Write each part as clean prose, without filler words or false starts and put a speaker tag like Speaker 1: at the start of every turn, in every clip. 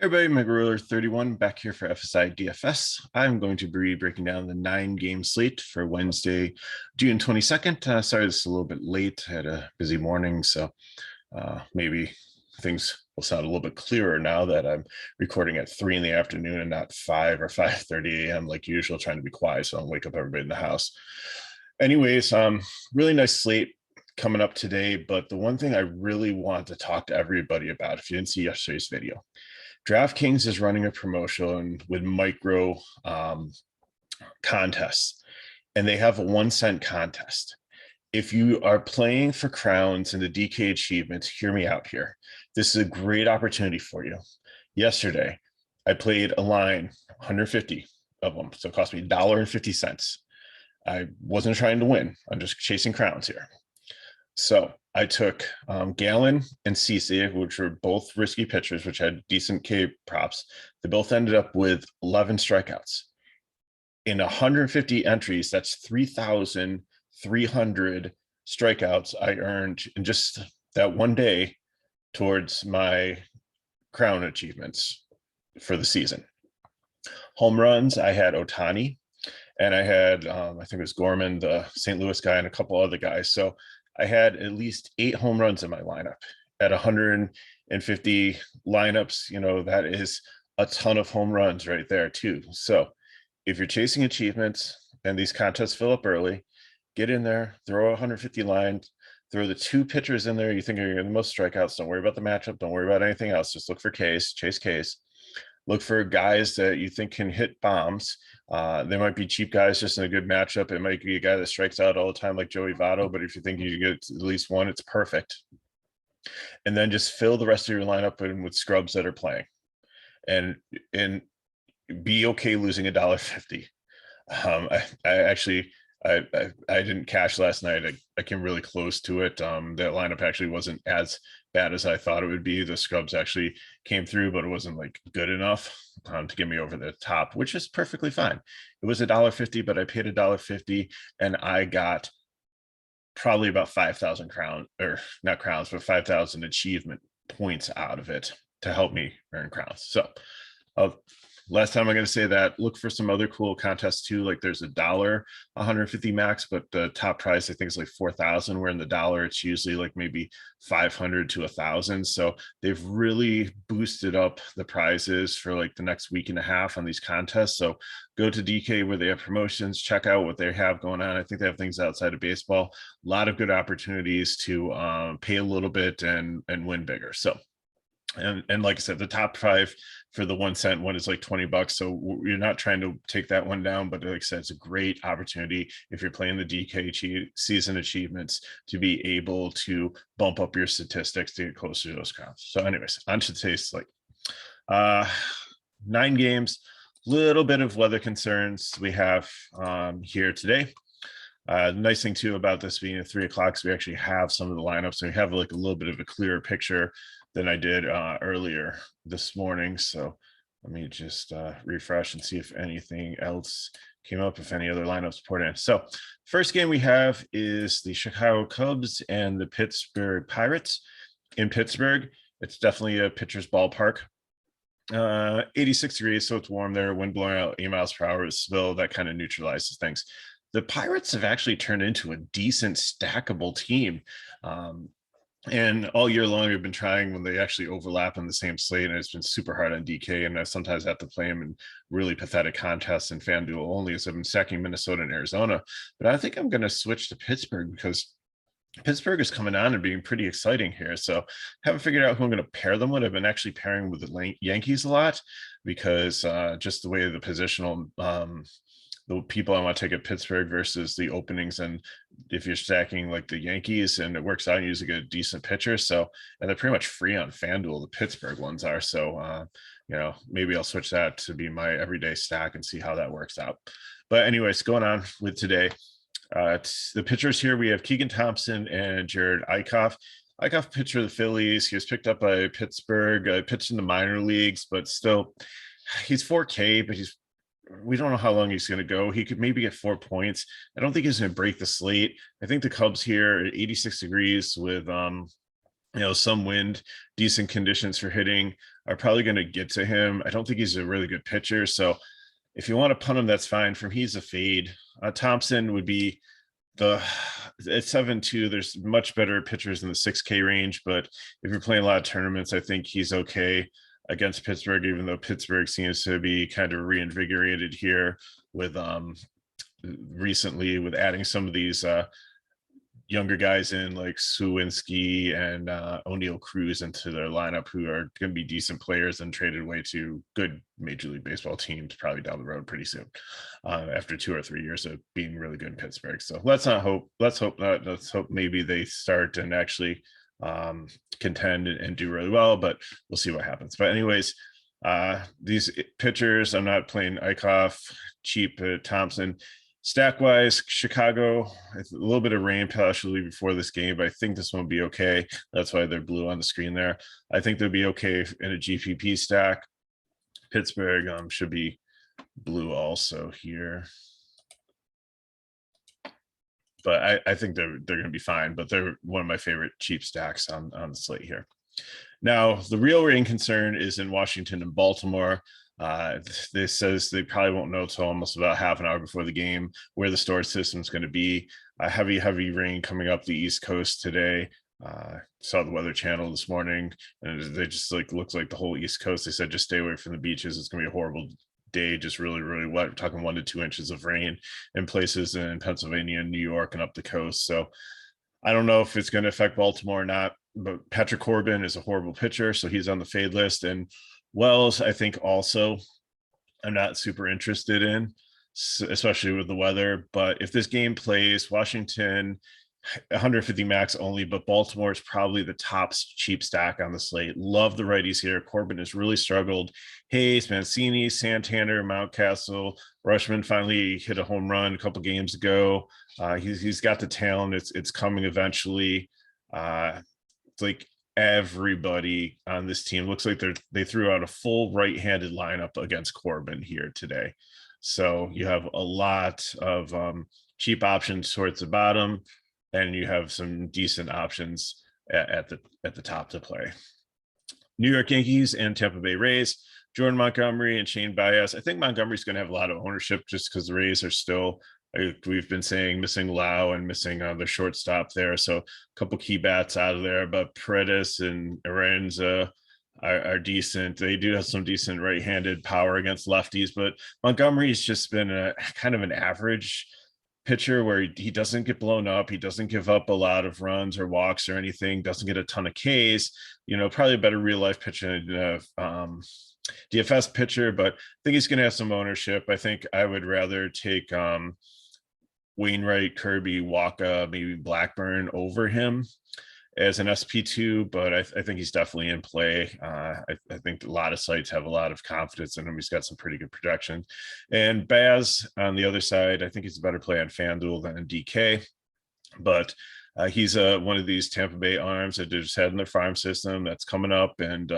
Speaker 1: Everybody, Mega 31 back here for FSI DFS. I'm going to be breaking down the 9-game slate for Wednesday, June 22nd. Sorry, this is a little bit late. I had a busy morning, so maybe things will sound a little bit clearer now that I'm recording at 3 in the afternoon and not 5 or 5:30 a.m. like usual, trying to be quiet so I don't wake up everybody in the house. Anyways, really nice slate coming up today, but the one thing I really want to talk to everybody about, if you didn't see yesterday's video, DraftKings is running a promotion with micro contests, and they have a 1 cent contest. If you are playing for crowns and the DK achievements, hear me out here. This is a great opportunity for you. Yesterday, I played a line, 150 of them, so it cost me $1.50. I wasn't trying to win. I'm just chasing crowns here. So I took Gallon and Cece, which were both risky pitchers, which had decent K props. They both ended up with 11 strikeouts. In 150 entries, that's 3,300 strikeouts I earned in just that one day towards my crown achievements for the season. Home runs, I had Ohtani, and I had, I think it was Gorman, the St. Louis guy, and a couple other guys. So I had at least 8 home runs in my lineup at 150 lineups. You know, that is a ton of home runs right there too. So if you're chasing achievements and these contests fill up early, get in there, throw a 150 line, throw the 2 pitchers in there you think are getting the most strikeouts. Don't worry about the matchup. Don't worry about anything else. Just look for Ks, chase Ks. Look for guys that you think can hit bombs. They might be cheap guys just in a good matchup. It might be a guy that strikes out all the time like Joey Votto, but if you think you get at least one, it's perfect. And then just fill the rest of your lineup with scrubs that are playing. And be okay losing $1.50. I didn't cash last night. I came really close to it. That lineup actually wasn't as bad as I thought it would be. The scrubs actually came through, but it wasn't like good enough to get me over the top, which is perfectly fine. It was $1.50, but I paid $1.50 and I got probably about 5,000 crown, or not crowns, but 5,000 achievement points out of it to help me earn crowns. So last time I'm going to say that, look for some other cool contests too. Like there's $1 150 max, but the top price I think is like 4,000, where in the dollar it's usually like maybe 500 to 1,000. So they've really boosted up the prizes for like the next week and a half on these contests. So go to DK where they have promotions, check out what they have going on. I think they have things outside of baseball, a lot of good opportunities to pay a little bit and win bigger. So and like I said, the top 5 for the 1 cent one is like $20. So you're not trying to take that one down, but like I said, it's a great opportunity if you're playing the DK season achievements to be able to bump up your statistics to get closer to those crowns. So anyways, on to today's slate. 9 games, little bit of weather concerns we have here today. The nice thing too about this being at 3 o'clock is we actually have some of the lineups, so we have like a little bit of a clearer picture than I did earlier this morning. So let me just refresh and see if anything else came up, if any other lineups poured in. So first game we have is the Chicago Cubs and the Pittsburgh Pirates in Pittsburgh. It's definitely a pitcher's ballpark. 86 degrees, so it's warm there, wind blowing out 8 miles per hour, spill, that kind of neutralizes things. The Pirates have actually turned into a decent stackable team. And all year long, we've been trying when they actually overlap on the same slate, and it's been super hard on DK. And I sometimes have to play them in really pathetic contests and FanDuel only, as I've been stacking Minnesota and Arizona. But I think I'm going to switch to Pittsburgh because Pittsburgh is coming on and being pretty exciting here. So haven't figured out who I'm going to pair them with. I've been actually pairing with the Yankees a lot because just the way the positional the people I want to take at Pittsburgh versus the openings. And if you're stacking like the Yankees and it works out, you usually get a decent pitcher. So, and they're pretty much free on FanDuel, the Pittsburgh ones are. So, you know, maybe I'll switch that to be my everyday stack and see how that works out. But anyways, going on with today, the pitchers here, we have Keegan Thompson and Jared Eichhoff. Eichhoff pitcher of the Phillies. He was picked up by Pittsburgh, pitched in the minor leagues, but still he's 4K, but we don't know how long he's going to go. He could maybe get 4 points. I don't think he's going to break the slate. I think the Cubs here at 86 degrees with some wind, decent conditions for hitting are probably going to get to him. I don't think he's a really good pitcher. So if you want to punt him, that's fine. From he's a fade. Thompson would be the at 7-2. There's much better pitchers in the 6K range, but if you're playing a lot of tournaments, I think he's okay against Pittsburgh, even though Pittsburgh seems to be kind of reinvigorated here with recently with adding some of these younger guys in like Suwinski and O'Neill Cruz into their lineup, who are going to be decent players and traded away to good Major League Baseball teams probably down the road pretty soon, after 2 or 3 years of being really good in Pittsburgh. So let's hope not. Let's hope maybe they start and actually contend and do really well, but we'll see what happens. But anyways, these pitchers, I'm not playing Eichhoff, cheap Thompson. Stack wise, Chicago, a little bit of rain partially before this game, but I think this one will be okay. That's why they're blue on the screen there. I think they'll be okay in a GPP stack. Pittsburgh should be blue also here. But I think they're going to be fine, but they're one of my favorite cheap stacks on the slate here. Now, the real rain concern is in Washington and Baltimore. This says they probably won't know till almost about half an hour before the game where the storage system is going to be. Heavy rain coming up the East Coast today. Saw the Weather Channel this morning, and they just looks like the whole East Coast. They said just stay away from the beaches. It's going to be a horrible day, just really wet. We're talking 1 to 2 inches of rain in places in Pennsylvania and New York and up the coast. So I don't know if it's going to affect Baltimore or not, but Patrick Corbin is a horrible pitcher, so he's on the fade list. And Wells, I think also I'm not super interested in, especially with the weather. But if this game plays, Washington 150 max only, but Baltimore is probably the top cheap stack on the slate. Love the righties here. Corbin has really struggled. Hayes, Mancini, Santander, Mountcastle, Rushman finally hit a home run a couple games ago. He's got the talent. It's coming eventually. It's like everybody on this team looks like they threw out a full right-handed lineup against Corbin here today. So you have a lot of cheap options towards the bottom, and you have some decent options at the top to play. New York Yankees and Tampa Bay Rays, Jordan Montgomery and Shane Baez. I think Montgomery's going to have a lot of ownership just because the Rays are still, we've been saying, missing Lau and missing the shortstop there. So a couple key bats out of there, but Paredes and Aranza are decent. They do have some decent right-handed power against lefties, but Montgomery's just been a kind of an average pitcher where he doesn't get blown up. He doesn't give up a lot of runs or walks or anything, doesn't get a ton of Ks, probably a better real life pitcher than DFS pitcher, but I think he's going to have some ownership. I think I would rather take Wainwright, Kirby, Waka, maybe Blackburn over him as an SP2, but I think he's definitely in play. I think a lot of sites have a lot of confidence in him. He's got some pretty good projections. And Baz on the other side, I think he's a better play on FanDuel than in DK, but he's one of these Tampa Bay arms that just had in their farm system that's coming up and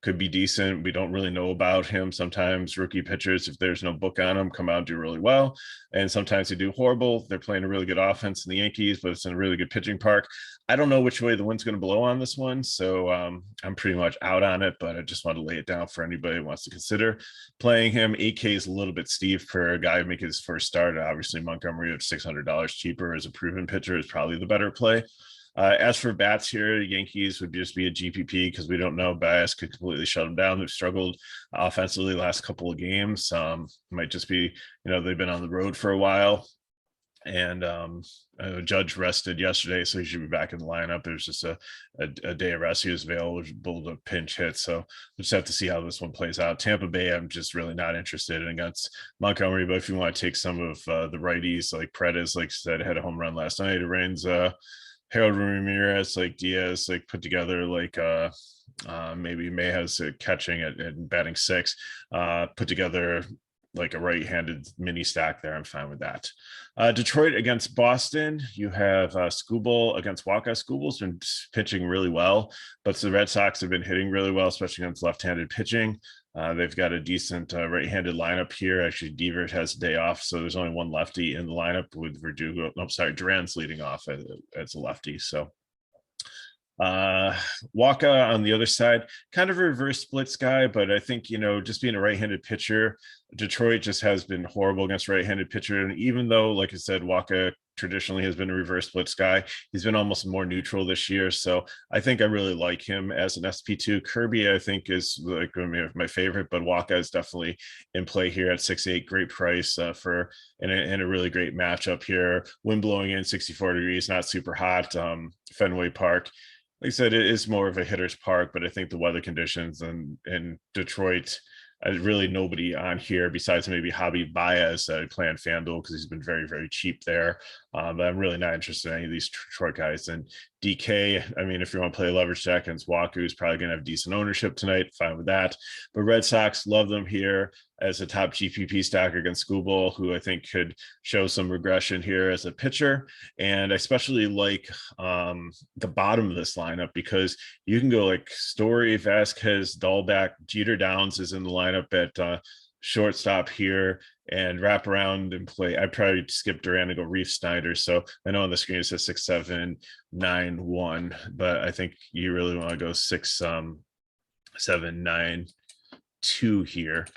Speaker 1: could be decent. We don't really know about him. Sometimes rookie pitchers, if there's no book on them, come out and do really well. And sometimes they do horrible. They're playing a really good offense in the Yankees, but it's in a really good pitching park. I don't know which way the wind's going to blow on this one. So I'm pretty much out on it, but I just want to lay it down for anybody who wants to consider playing him. 8K is a little bit steep for a guy making his first start. Obviously, Montgomery at $600 cheaper as a proven pitcher is probably the better play. As for bats here, Yankees would just be a GPP because we don't know. Baez could completely shut them down. They've struggled offensively the last couple of games. Might just be, they've been on the road for a while. And Judge rested yesterday, so he should be back in the lineup. There's just a day of rest. He was available to pinch hit. So we'll just have to see how this one plays out. Tampa Bay, I'm just really not interested in against Montgomery. But if you want to take some of the righties, like Paredes, like I said, had a home run last night. It rains Harold Ramirez, like Diaz, like put together like maybe May has catching and batting 6, put together like a right-handed mini stack there. I'm fine with that. Detroit against Boston, you have Skubal against Waka. Skubal's been pitching really well, but the Red Sox have been hitting really well, especially against left-handed pitching. They've got a decent right-handed lineup here. Actually, Devert has a day off, so there's only one lefty in the lineup with Verdugo. I'm sorry, Duran's leading off as a lefty. So Uh, Waka on the other side, kind of a reverse splits guy, but I think, just being a right-handed pitcher, Detroit just has been horrible against right-handed pitcher. And even though, like I said, Waka traditionally has been a reverse splits guy, he's been almost more neutral this year. So I think I really like him as an SP2. Kirby, I think, is like my favorite, but Waka is definitely in play here at 6'8". Great price for in a really great matchup here. Wind blowing in 64 degrees, not super hot. Fenway Park, like I said, it is more of a hitter's park, but I think the weather conditions and in Detroit, really nobody on here besides maybe Javi Baez play on FanDuel because he's been very, very cheap there. But I'm really not interested in any of these Detroit guys. And DK, I mean, if you want to play leverage stack against Waku, who's probably going to have decent ownership tonight, fine with that. But Red Sox, love them here as a top GPP stacker against Skubal, who I think could show some regression here as a pitcher. And I especially like the bottom of this lineup because you can go like Story, Vasquez, Dahlback, Jeter Downs is in the lineup at shortstop here, and wrap around and play. I probably skip Duran and go Reef Snyder. So I know on the screen it says 6, 7, 9, 1, but I think you really want to go 6, 7, 9, 2 here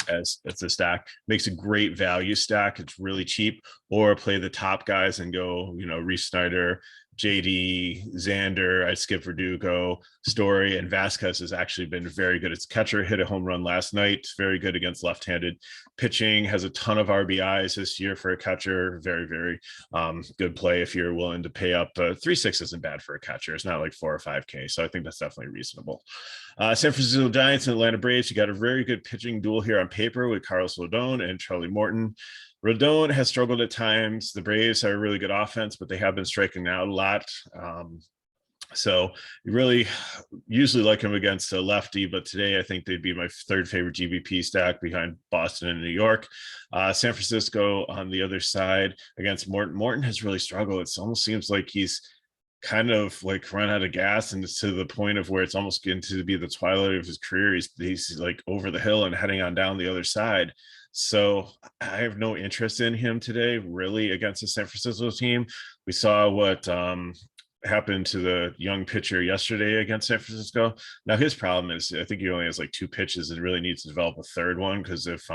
Speaker 1: as a stack. Makes a great value stack. It's really cheap. Or play the top guys and go, Reef Snyder, JD, Xander, I skip Verdugo, Story, and Vasquez has actually been very good. It's catcher, hit a home run last night. Very good against left-handed pitching. Has a ton of RBIs this year for a catcher. Very, very good play if you're willing to pay up. 3.6 isn't bad for a catcher. It's not like 4 or 5K. So I think that's definitely reasonable. San Francisco Giants and Atlanta Braves. You got a very good pitching duel here on paper with Carlos Rodon and Charlie Morton. Rodon has struggled at times. The Braves are a really good offense, but they have been striking out a lot. So you really usually like him against a lefty, but today I think they'd be my third favorite GBP stack behind Boston and New York. San Francisco on the other side against Morton. Morton has really struggled. It almost seems like he's kind of like run out of gas, and to the point of where it's almost getting to be the twilight of his career. He's like over the hill and heading on down the other side. So I have no interest in him today, really, against the San Francisco team. We saw what happened to the young pitcher yesterday against San Francisco. Now his problem is I think he only has like 2 pitches and really needs to develop a third one, because if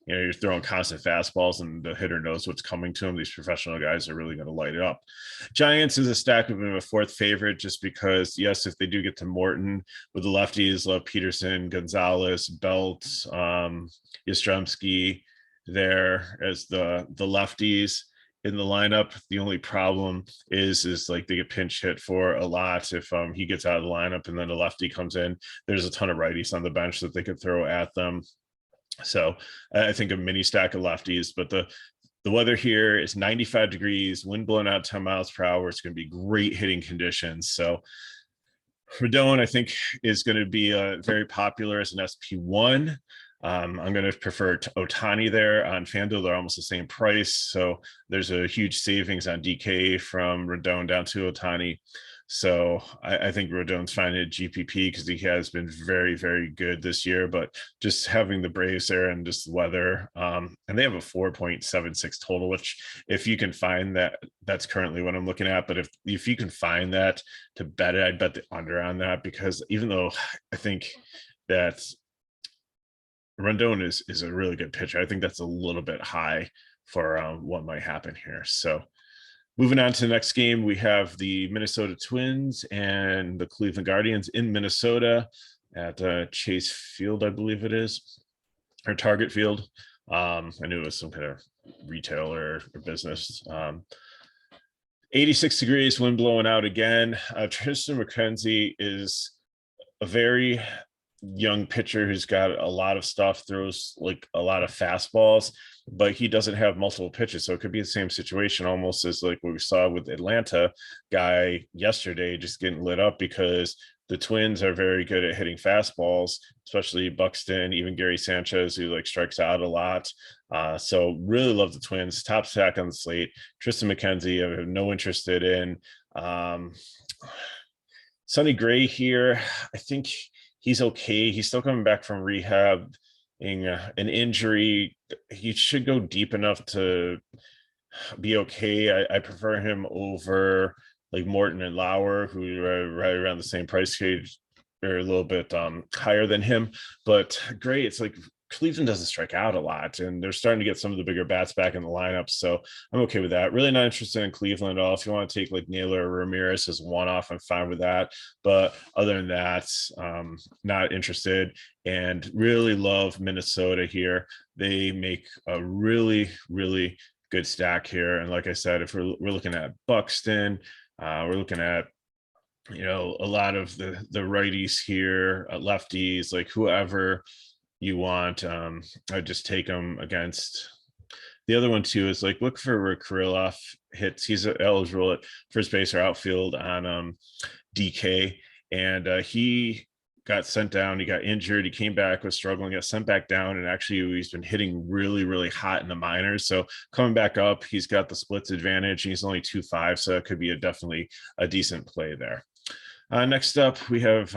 Speaker 1: you're throwing constant fastballs and the hitter knows what's coming to him, these professional guys are really going to light it up. Giants is a stack of him, a 4th favorite, just because, yes, if they do get to Morton with the lefties, love Peterson, Gonzalez, Belt, Yastrzemski there as the lefties in the lineup. The only problem is like they get pinch hit for a lot if he gets out of the lineup and then a lefty comes in. There's a ton of righties on the bench that they could throw at them. So I think a mini stack of lefties, but the weather here is 95 degrees, wind blowing out 10 miles per hour. It's going to be great hitting conditions. So Rodon, I think, is going to be very popular as an SP1. I'm going to prefer Ohtani there on FanDuel. They're almost the same price. So there's a huge savings on DK from Rodon down to Ohtani. So I think Rodon's fine at GPP because he has been very, very good this year. But just having the Braves there and just the weather, and they have a 4.76 total, which if you can find that, that's currently what I'm looking at. But if you can find that to bet it, I'd bet the under on that, because even though I think that Rodon is a really good pitcher, I think that's a little bit high for what might happen here. So moving on to the next game, we have the Minnesota Twins and the Cleveland Guardians in Minnesota at Chase Field, I believe it is, or Target Field. I knew it was some kind of retail or business. 86 degrees, wind blowing out again. Tristan McKenzie is a very young pitcher who's got a lot of stuff, throws like a lot of fastballs, but he doesn't have multiple pitches. So it could be the same situation almost as like what we saw with Atlanta guy yesterday, just getting lit up because the Twins are very good at hitting fastballs, especially Buxton, even Gary Sanchez, who like strikes out a lot. So really love the Twins. Top stack on the slate. Tristan McKenzie, I have no interest in. Sonny Gray here, I think he's okay. He's still coming back from rehab, an injury. He should go deep enough to be okay. I prefer him over like Morton and Lauer, who are right around the same price cage, or a little bit higher than him. But great, it's like Cleveland doesn't strike out a lot, and they're starting to get some of the bigger bats back in the lineup. So I'm okay with that. Really not interested in Cleveland at all. If you want to take like Naylor or Ramirez as one off, I'm fine with that. But other than that, not interested. And really love Minnesota here. They make a really, really good stack here. And like I said, if we're looking at Buxton, we're looking at a lot of the righties here, lefties, like whoever you want. I just take them against. The other one too is like look for Kirilloff hits. He's eligible at first base or outfield on DK, and he got sent down. He got injured. He came back, was struggling, got sent back down, and actually he's been hitting really, really hot in the minors. So coming back up, he's got the splits advantage. He's only 2.5, so it could be definitely a decent play there. Next up, we have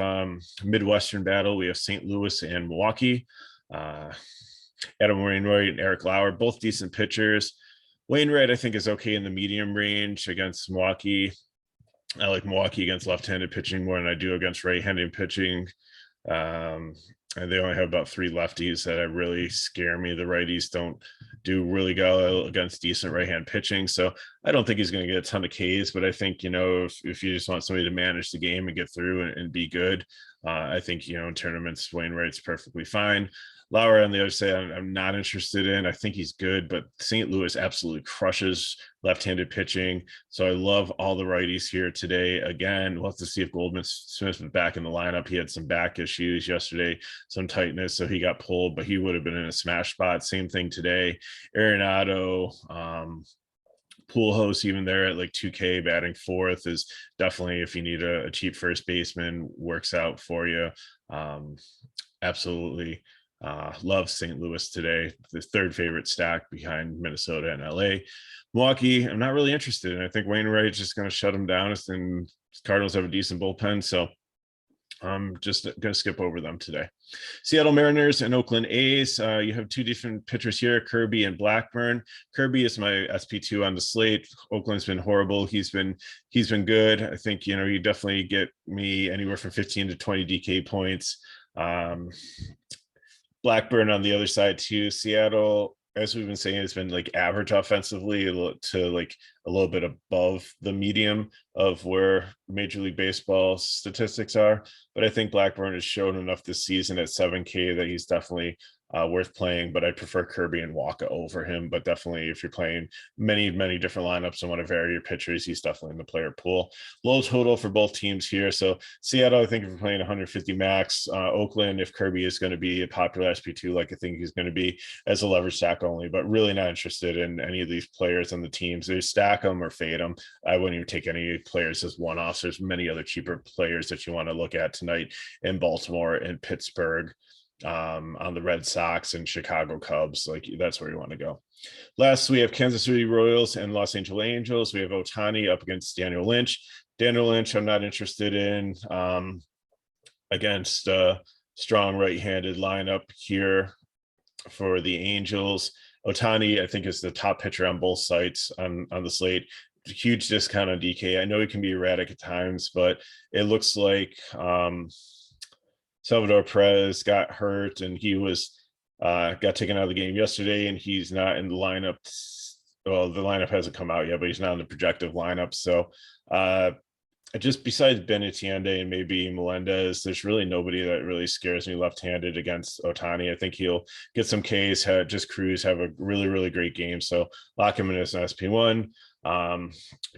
Speaker 1: Midwestern battle. We have St. Louis and Milwaukee. Adam Wainwright and Eric Lauer, both decent pitchers. Wainwright, I think, is okay in the medium range against Milwaukee. I like Milwaukee against left-handed pitching more than I do against right-handed pitching. And they only have about 3 lefties that really scare me. The righties don't do really well against decent right-hand pitching. So I don't think he's going to get a ton of Ks, but I think, if you just want somebody to manage the game and get through and be good, I think, in tournaments, Wainwright's perfectly fine. Lauer on the other side, I'm not interested in. I think he's good, but St. Louis absolutely crushes left-handed pitching. So I love all the righties here today. Again, we'll have to see if Goldman Smith is back in the lineup. He had some back issues yesterday, some tightness, so he got pulled, but he would have been in a smash spot. Same thing today. Arenado, Pujols, even there at like 2K, batting 4th, is definitely, if you need a cheap first baseman, works out for you. Absolutely. Love St. Louis today, the 3rd favorite stack behind Minnesota and LA. Milwaukee, I'm not really interested in. I think Wainwright's just going to shut them down, and Cardinals have a decent bullpen, so I'm just going to skip over them today. Seattle Mariners and Oakland A's. You have 2 different pitchers here, Kirby and Blackburn. Kirby is my SP2 on the slate. Oakland's been horrible. He's been good. I think, you definitely get me anywhere from 15 to 20 DK points. Blackburn on the other side too. Seattle, as we've been saying, has been like average offensively to like a little bit above the medium of where Major League Baseball statistics are. But I think Blackburn has shown enough this season at 7K that he's definitely worth playing, but I prefer Kirby and Waka over him. But definitely, if you're playing many different lineups and want to vary your pitchers, he's definitely in the player pool. Low total for both teams here. So Seattle, I think if you're playing 150 max, Oakland, if Kirby is going to be a popular SP2, like I think he's going to be, as a leverage stack only, but really not interested in any of these players on the teams. They stack them or fade them. I wouldn't even take any players as one-offs. There's many other cheaper players that you want to look at tonight in Baltimore and Pittsburgh, on the Red Sox and Chicago Cubs. Like, that's where you want to go. Last, we have Kansas City Royals and Los Angeles Angels. We have Ohtani up against Daniel Lynch. Daniel Lynch, I'm not interested in against a strong right-handed lineup here for the Angels. Ohtani, I think, is the top pitcher on both sites on the slate. Huge discount on DK. I know he can be erratic at times, but it looks like Salvador Perez got hurt, and he got taken out of the game yesterday, and he's not in the lineup. Well, the lineup hasn't come out yet, but he's not in the projective lineup. So just besides Benintendi and maybe Melendez, there's really nobody that really scares me left-handed against Ohtani. I think he'll get some Ks, just cruise, have a really, really great game. So lock him in as an SP1.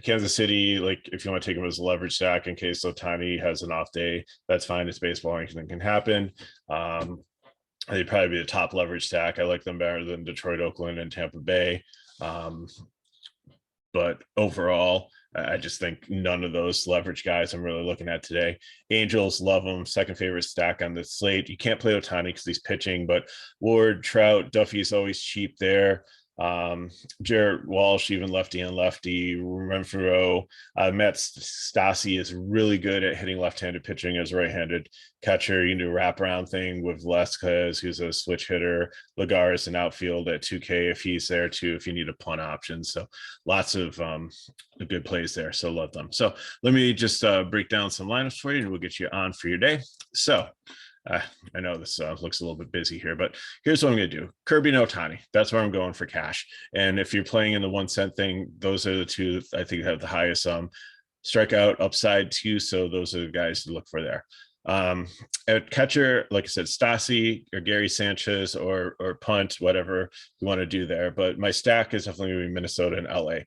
Speaker 1: Kansas City, like if you want to take him as a leverage stack in case Ohtani has an off day, that's fine. It's baseball, anything can happen. They'd probably be the top leverage stack. I like them better than Detroit, Oakland, and Tampa Bay. But overall, I just think none of those leverage guys I'm really looking at today. Angels, love them. 2nd favorite stack on the slate. You can't play Ohtani because he's pitching, but Ward, Trout, Duffy's always cheap there. Jarrett Walsh, even lefty and lefty. Renfroe, Matt Stassi is really good at hitting left-handed pitching as a right-handed catcher. You can do a wraparound thing with Velasquez, who's a switch hitter. Lagares in outfield at 2K if he's there too, if you need a punt option. So lots of good plays there. So love them. So let me just break down some lineups for you and we'll get you on for your day. So I know this looks a little bit busy here, but here's what I'm going to do. Kirby and Ohtani. That's where I'm going for cash. And if you're playing in the 1 cent thing, those are the two I think have the highest strikeout upside too. So those are the guys to look for there. At catcher, like I said, Stassi or Gary Sanchez or punt, whatever you want to do there. But my stack is definitely going to be Minnesota and LA.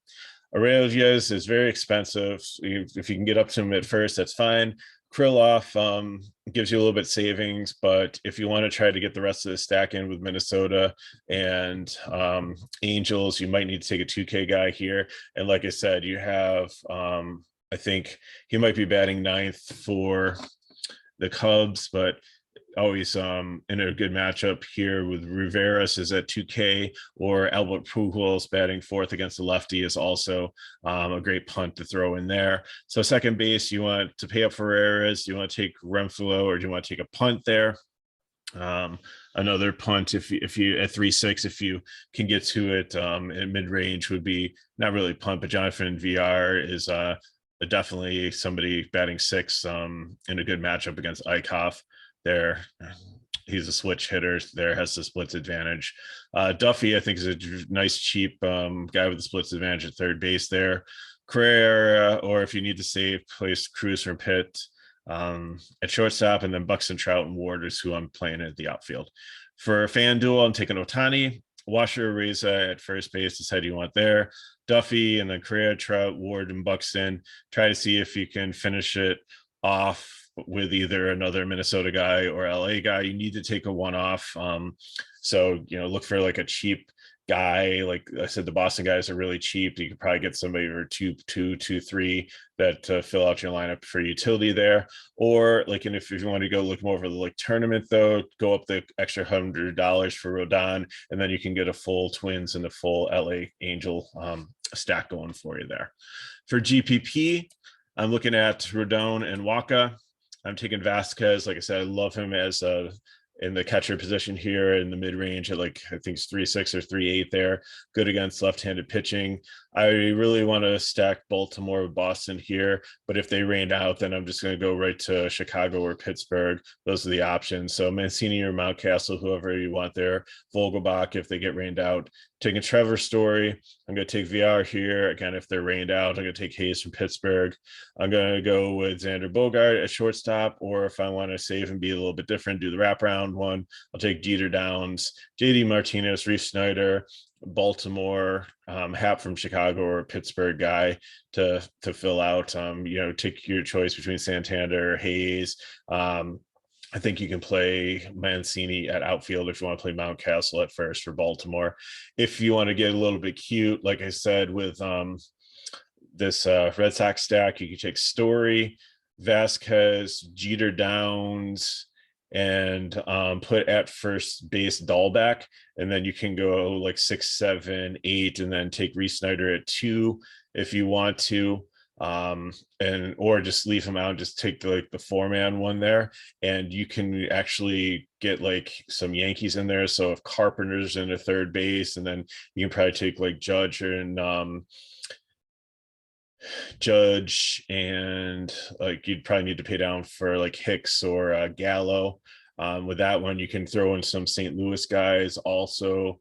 Speaker 1: Aurelius is very expensive. If you can get up to him at first, that's fine. Krylov gives you a little bit savings, but if you want to try to get the rest of the stack in with Minnesota and Angels, you might need to take a 2K guy here. And like I said, you have, I think he might be batting 9th for the Cubs, but always in a good matchup here with Rivera's is at 2K, or Albert Pujols batting 4th against the lefty is also a great punt to throw in there. So second base, you want to pay up for Ferreras, you want to take Renfroe, or do you want to take a punt there? Another punt if you at 3-6, if you can get to it in mid-range, would be not really punt, but Jonathan VR is definitely somebody batting 6 in a good matchup against Eichhoff. There, he's a switch hitter. There has the splits advantage. Duffy, I think, is a nice cheap guy with the splits advantage at third base there. Carrera, or if you need to save, place Cruz from Pitt at shortstop, and then Buxton, Trout, and Ward is who I'm playing at the outfield. For FanDuel, I'm taking Ohtani. Washer, Reza at first base. Decide you want there. Duffy, and then Carrera, Trout, Ward, and Buxton. Try to see if you can finish it off with either another Minnesota guy or LA guy. You need to take a one-off. So, look for like a cheap guy. Like I said, the Boston guys are really cheap. You could probably get somebody for 2-3 that fill out your lineup for utility there. Or like, and if you want to go look more for the like tournament though, go up the extra $100 for Rodon, and then you can get a full Twins and a full LA Angel stack going for you there. For GPP, I'm looking at Rodon and Waka. I'm taking Vasquez. Like I said, I love him as in the catcher position here in the mid-range at like, I think it's 3.6 or 3.8 there. Good against left-handed pitching. I really want to stack Baltimore with Boston here, but if they rained out, then I'm just going to go right to Chicago or Pittsburgh. Those are the options. So Mancini or Mountcastle, whoever you want there. Vogelbach if they get rained out. Taking Trevor Story. I'm going to take VR here. Again, if they're rained out, I'm going to take Hayes from Pittsburgh. I'm going to go with Xander Bogart at shortstop, or if I want to save and be a little bit different, do the wraparound one, I'll take Jeter Downs, JD Martinez, Reese Snyder, Baltimore, Hap from Chicago or Pittsburgh guy to fill out. Take your choice between Santander or Hayes. I think you can play Mancini at outfield if you want to play Mountcastle at first for Baltimore. If you want to get a little bit cute, like I said, with this Red Sox stack, you can take Story, Vasquez, Jeter Downs, and put at first base Dahlback, and then you can go like 6, 7, 8, and then take Reese Snyder at 2 if you want to. Or just leave him out and just take the 4-man one there, and you can actually get like some Yankees in there. So if Carpenter's in a third base, and then you can probably take like Judge and like you'd probably need to pay down for like Hicks or Gallo. With that one, you can throw in some St. Louis guys also.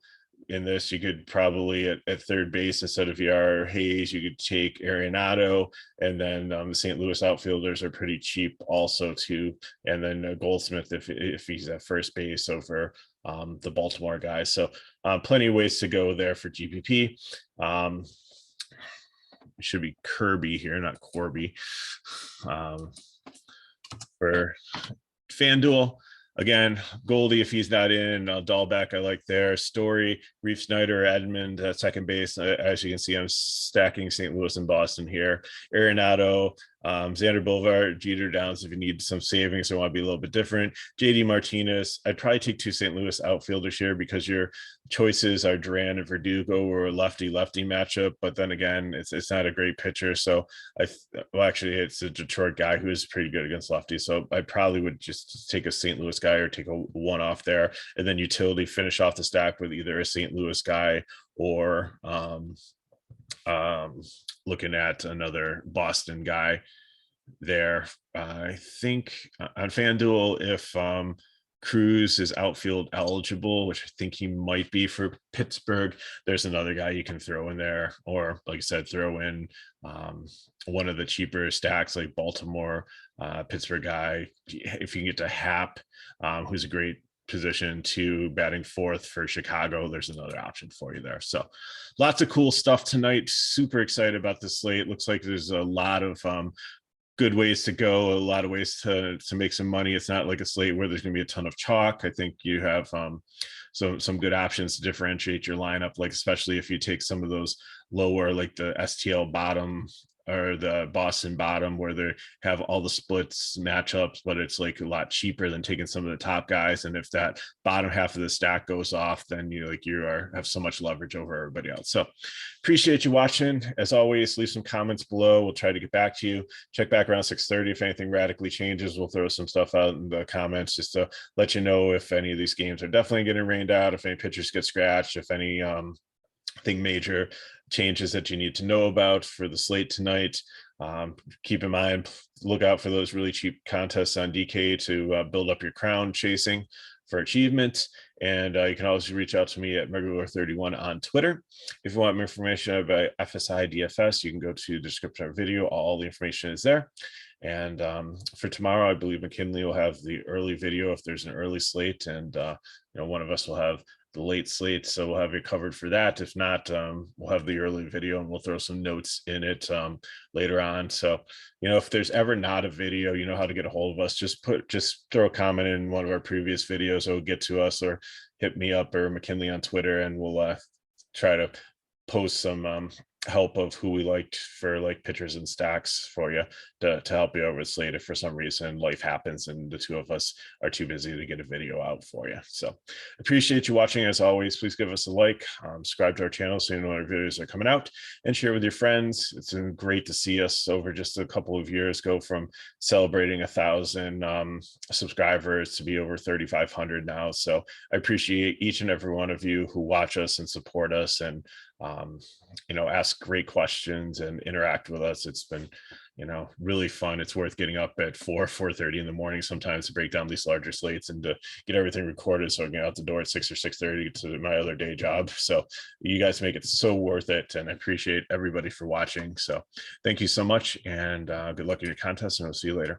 Speaker 1: In this, you could probably at third base, instead of VR Hayes, you could take Arenado, and then the St. Louis outfielders are pretty cheap also too, and then Goldsmith if he's at first base over the Baltimore guys. So plenty of ways to go there for GPP. It should be Kirby here, not Corby. For FanDuel, again, Goldie, if he's not in, Dahlback I like there. Story, Reef Snyder, Edmund at second base. As you can see, I'm stacking St. Louis and Boston here. Arenado, Xander Boulevard, Jeter Downs if you need some savings or want to be a little bit different. JD Martinez, I'd probably take 2 St. Louis outfielders here because your choices are Duran and Verdugo or a lefty-lefty matchup. But then again, it's not a great pitcher. So well, actually, it's a Detroit guy who is pretty good against lefties. So I probably would just take a St. Louis guy or take a one off there. And then utility finish off the stack with either a St. Louis guy or looking at another Boston guy there. I think on FanDuel, if Cruz is outfield eligible, which I think he might be for Pittsburgh, there's another guy you can throw in there, or like I said, throw in one of the cheaper stacks like Baltimore, Pittsburgh guy. If you can get to Hap, who's a great position to batting fourth for Chicago, there's another option for you there. So lots of cool stuff tonight. Super excited about this slate. Looks like there's a lot of good ways to go, a lot of ways to make some money. It's not like a slate where there's going to be a ton of chalk. I think you have some good options to differentiate your lineup, like especially if you take some of those lower, like the STL bottom or the Boston bottom, where they have all the splits matchups, but it's like a lot cheaper than taking some of the top guys. And if that bottom half of the stack goes off, then you have so much leverage over everybody else. So appreciate you watching. As always, leave some comments below. We'll try to get back to you. Check back around 6:30. If anything radically changes, we'll throw some stuff out in the comments just to let you know if any of these games are definitely getting rained out, if any pitchers get scratched, if any major changes that you need to know about for the slate tonight. Keep in mind, look out for those really cheap contests on DK to build up your crown chasing for achievement. And you can always reach out to me at Regular31 on Twitter. If you want more information about FSI DFS, you can go to the description of the video. All the information is there. And for tomorrow, I believe McKinley will have the early video if there's an early slate, and one of us will have the late slate, so we'll have you covered for that. If not, we'll have the early video and we'll throw some notes in it later on. So if there's ever not a video, you know how to get a hold of us. Just throw a comment in one of our previous videos, or get to us, or hit me up or McKinley on Twitter, and we'll try to post some help of who we liked for like pitchers and stacks for you to help you over the slate if for some reason life happens and the two of us are too busy to get a video out for you. So appreciate you watching. As always, please give us a like, subscribe to our channel so you know when our videos are coming out, and share with your friends. It's been great to see us over just a couple of years go from celebrating 1,000 subscribers to be over 3,500 now. So I appreciate each and every one of you who watch us and support us and ask great questions and interact with us. It's been really fun. It's worth getting up at 4:30 in the morning sometimes to break down these larger slates and to get everything recorded so I can get out the door at 6 or 6:30 to my other day job. So you guys make it so worth it, and I appreciate everybody for watching. So thank you so much, and good luck in your contest, and I'll see you later.